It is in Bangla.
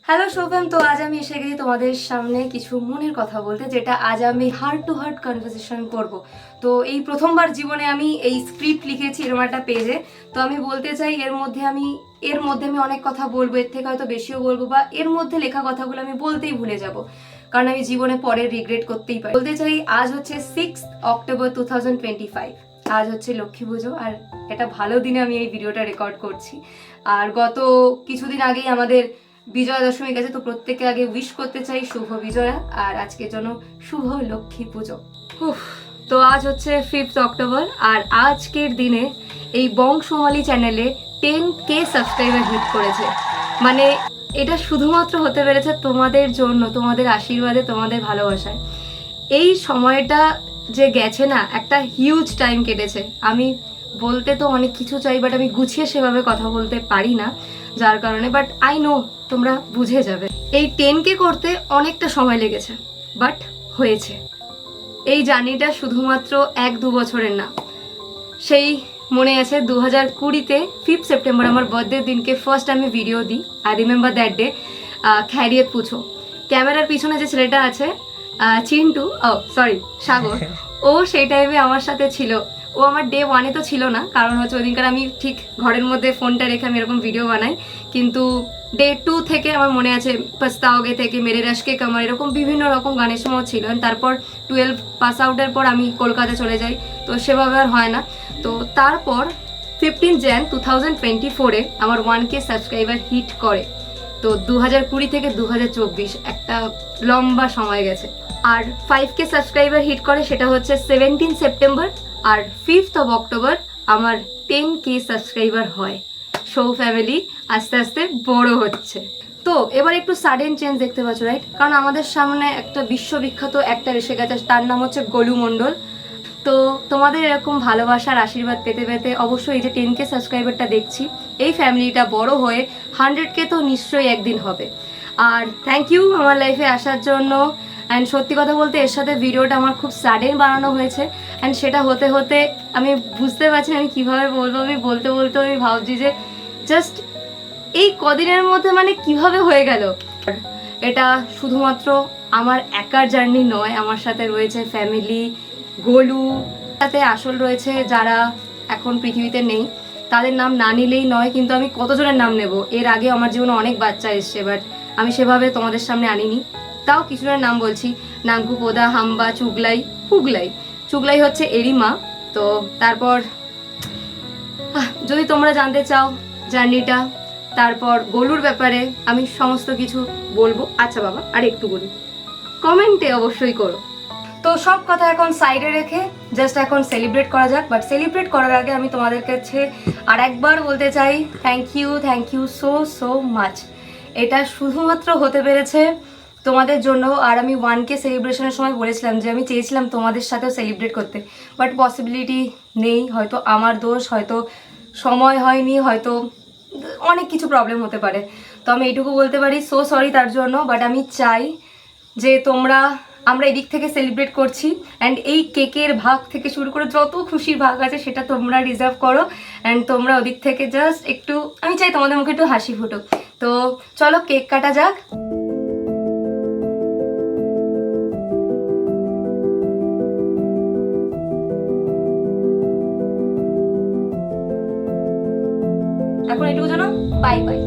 হ্যালো শোভম, তো আজ আমি এসে গেছি তোমাদের সামনে কিছু মনের কথা বলতে, যেটা আজ আমি হার্ট টু হার্ট কনভারসেশন করব। তো এই প্রথমবার জীবনে আমি এই স্ক্রিপ্ট লিখেছি এরকম একটা পেজে। তো আমি বলতে চাই এর মধ্যে আমি অনেক কথা বলবো, এর থেকে হয়তো বেশিও বলবো, বা এর মধ্যে লেখা কথাগুলো আমি বলতেই ভুলে যাব, কারণ আমি জীবনে পরে রিগ্রেট করতেই পারি। বলতে চাই আজ হচ্ছে 6 অক্টোবর 2025। আজ হচ্ছে লক্ষ্মী পুজো, আর এটা ভালো দিনে আমি এই ভিডিওটা রেকর্ড করছি। আর গত কিছুদিন আগেই আমাদের বিজয়া দশমী গেছে, তো প্রত্যেককে আগে উইশ করতে চাই শুভ বিজয়া, আর আজকের জন্য শুভ লক্ষ্মী পুজো। তো আজ হচ্ছে 5 অক্টোবর, আর আজকের দিনে এই বংশমালী চ্যানেলে 10K সাবস্ক্রাইবার হিট করেছে। মানে এটা শুধুমাত্র হতে পেরেছে তোমাদের জন্য, তোমাদের আশীর্বাদে, তোমাদের ভালোবাসায়। এই সময়টা যে গেছে না, একটা হিউজ টাইম কেটেছে। আমি বলতে তো অনেক কিছু চাই, বাট আমি গুছিয়ে সেভাবে কথা বলতে পারি না, যার কারণে। বাট আই নো তোমরা বুঝে যাবে। এই 10K করতে অনেকটা সময় লেগেছে, বাট হয়েছে। এই জার্নিটা শুধুমাত্র 1-2 বছরের না। সেই মনে আছে 2020-তে 5 সেপ্টেম্বর আমার বার্থডে দিনকে ফার্স্ট আমি ভিডিও দিই। I remember that day. খ্যারিয়ত পুছো, ক্যামেরার পিছনে যে ছেলেটা আছে চিন্টু, সরি সাগর, ও সেই টাইমে আমার সাথে ছিল। ও আমার ডে 1-এ তো ছিল না, কারণ হচ্ছে ওই দিনকার আমি ঠিক ঘরের মধ্যে ফোনটা রেখে আমি এরকম ভিডিও বানাই। কিন্তু ডে 2 থেকে আমার মনে আছে পস্তাওগে থেকে মেরে রাশকে কামার, এরকম বিভিন্ন রকম গানের সময় ছিল। তারপর 12 পাস আউটের পর আমি কলকাতা চলে যাই, তো সেভাবে আর হয় না। তো তারপর 15 jan 2024-এ আমার 1K সাবস্ক্রাইবার হিট করে। তো 2020 থেকে 2024 একটা লম্বা সময় গেছে। আর 5K সাবস্ক্রাইবার হিট করে, সেটা হচ্ছে 17 September. R 5th of October আমার 10K সাবস্ক্রাইবার হয়। শো ফ্যামিলি আস্তে আস্তে বড় হচ্ছে। তো এবার একটু সাডেন চেঞ্জ দেখতে পাচ্ছ, রাইট? কারণ আমাদের সামনে একটা বিশ্ববিখ্যাত অ্যাক্টর এসে গেছে, তার নাম হচ্ছে গোলু মণ্ডল। তো তোমাদের এরকম ভালোবাসার আশীর্বাদ পেতে পেতে অবশ্যই এই যে 10K সাবস্ক্রাইবারটা দেখছি, এই ফ্যামিলিটা বড় হয়ে 100K তো নিশ্চয়ই একদিন হবে। আর থ্যাংক ইউ আমার লাইফে আসার জন্য। অ্যান্ড সত্যি কথা বলতে এর সাথে ভিডিওটা আমার খুব সাডেন বানানো হয়েছে। অ্যান্ড সেটা হতে হতে আমি বুঝতে পারছি আমি কিভাবে বলবো। আমি বলতে বলতে আমি ভাবছি যে জাস্ট এই কদিনের মধ্যে মানে কিভাবে হয়ে গেল। এটা শুধুমাত্র আমার একার জার্নি নয়, আমার সাথে রয়েছে ফ্যামিলি, গোলু, সাথে আসল রয়েছে যারা এখন পৃথিবীতে নেই। তাদের নাম না নিলেই নয়, কিন্তু আমি কতজনের নাম নেব? এর আগে আমার জীবনে অনেক বাচ্চা এসছে, বাট আমি সেভাবে তোমাদের সামনে আনিনি। তাও কিছুজনের নাম বলছি। নাঙ্কু, পোদা, হাম্বা, চুগলাই, পুগলাই। চুগলাই হচ্ছে এরই মা। তো তারপর যদি তোমরা জানতে চাও জার্নিটা, তারপর গোলুর ব্যাপারে আমি সমস্ত কিছু বলবো। আচ্ছা বাবা, আর একটু বলি, কমেন্টে অবশ্যই করো। তো সব কথা এখন সাইডে রেখে জাস্ট এখন সেলিব্রেট করা যাক। বাট সেলিব্রেট করার আগে আমি তোমাদের কাছে আর একবার বলতে চাই thank you so so much. এটা শুধুমাত্র হতে পেরেছে তোমাদের জন্য। আর আমি 1K সেলিব্রেশনের সময় বলেছিলাম যে আমি চেয়েছিলাম তোমাদের সাথেও সেলিব্রেট করতে, বাট পসিবিলিটি নেই। হয়তো আমার দোষ, হয়তো সময় হয়নি, হয়তো অনেক কিছু প্রবলেম হতে পারে। তো আমি এইটুকু বলতে পারি, সো সরি তার জন্য। বাট আমি চাই যে আমরা এদিক থেকে সেলিব্রেট করছি, অ্যান্ড এই কেকের ভাগ থেকে শুরু করে যত খুশির ভাগ আছে সেটা তোমরা রিজার্ভ করো। অ্যান্ড তোমরা ওদিক থেকে জাস্ট একটু, আমি চাই তোমাদের মুখে একটু হাসি ফুটুক। তো চলো কেক কাটা যাক। এখন এটুকু জানো, বাই বাই।